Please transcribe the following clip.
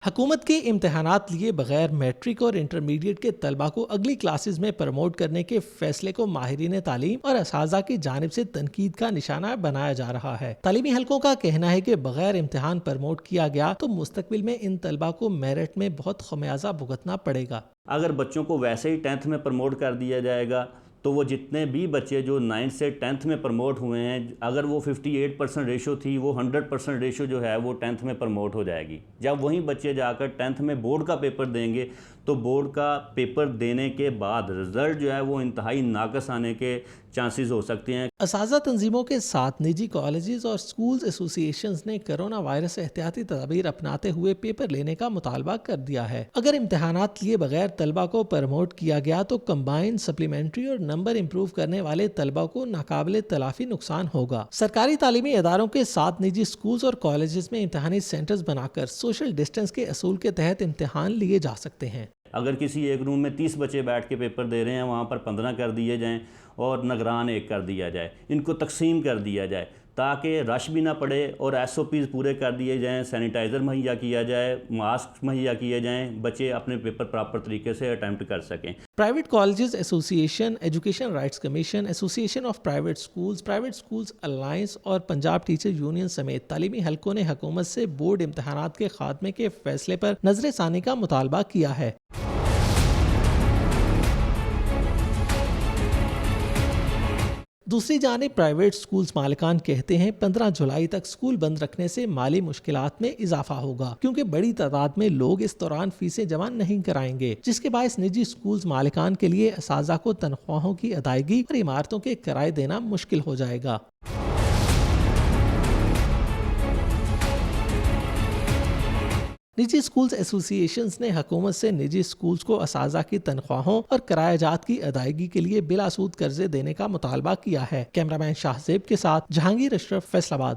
حکومت کے امتحانات لیے بغیر میٹرک اور انٹرمیڈیٹ کے طلبہ کو اگلی کلاسز میں پروموٹ کرنے کے فیصلے کو ماہرین تعلیم اور اساتذہ کی جانب سے تنقید کا نشانہ بنایا جا رہا ہے۔ تعلیمی حلقوں کا کہنا ہے کہ بغیر امتحان پروموٹ کیا گیا تو مستقبل میں ان طلبہ کو میرٹ میں بہت خمیازہ بھگتنا پڑے گا۔ اگر بچوں کو ویسے ہی 10th میں پروموٹ کر دیا جائے گا تو وہ جتنے بھی بچے جو 9th سے 10th میں پروموٹ ہوئے ہیں، اگر وہ 58% ریشو تھی، وہ 100% ریشو جو ہے وہ 10th میں پروموٹ ہو جائے گی۔ جب وہیں بچے جا کر 10th میں بورڈ کا پیپر دیں گے تو بورڈ کا پیپر دینے کے بعد رزلٹ جو ہے وہ انتہائی ناقص آنے کے چانسز ہو سکتے ہیں۔ اساتذہ تنظیموں کے ساتھ نجی کالجز اور سکولز ایسوسی ایشنز نے کرونا وائرس احتیاطی تدابیر اپناتے ہوئے پیپر لینے کا مطالبہ کر دیا ہے۔ اگر امتحانات لیے بغیر طلبہ کو پروموٹ کیا گیا تو کمبائن، سپلیمنٹری اور نمبر امپروو کرنے والے طلبہ کو ناقابل تلافی نقصان ہوگا۔ سرکاری تعلیمی اداروں کے ساتھ نجی سکولز اور کالجز میں امتحانی سینٹرز بنا کر سوشل ڈسٹنس کے اصول کے تحت امتحان لیے جا سکتے ہیں۔ اگر کسی ایک روم میں 30 بچے بیٹھ کے پیپر دے رہے ہیں، وہاں پر 15 کر دیے جائیں اور نگران ایک کر دیا جائے، ان کو تقسیم کر دیا جائے تاکہ رش بھی نہ پڑے اور SOPs پورے کر دیے جائیں، سینیٹائزر مہیا کیا جائے، ماسک مہیا کیے جائیں، بچے اپنے پیپر پراپر طریقے سے اٹیمپٹ کر سکیں۔ پرائیویٹ کالجز ایسوسی ایشن، ایجوکیشن رائٹس کمیشن، ایسوسی ایشن آف پرائیویٹ سکولز الائنس اور پنجاب ٹیچر یونین سمیت تعلیمی حلقوں نے حکومت سے بورڈ امتحانات کے خاتمے کے فیصلے پر نظر ثانی کا مطالبہ کیا ہے۔ دوسری جانب پرائیویٹ سکولز مالکان کہتے ہیں 15 جولائی تک سکول بند رکھنے سے مالی مشکلات میں اضافہ ہوگا، کیونکہ بڑی تعداد میں لوگ اس دوران فیسیں جمع نہیں کرائیں گے، جس کے باعث نجی سکولز مالکان کے لیے اساتذہ کو تنخواہوں کی ادائیگی اور عمارتوں کے کرائے دینا مشکل ہو جائے گا۔ نجی سکولز ایسوسی ایشنز نے حکومت سے نجی سکولز کو اساتذہ کی تنخواہوں اور کرایہ جات کی ادائیگی کے لیے بلا سود قرضے دینے کا مطالبہ کیا ہے۔ کیمرہ مین شاہ زیب کے ساتھ جہانگیر اشرف، فیصل آباد۔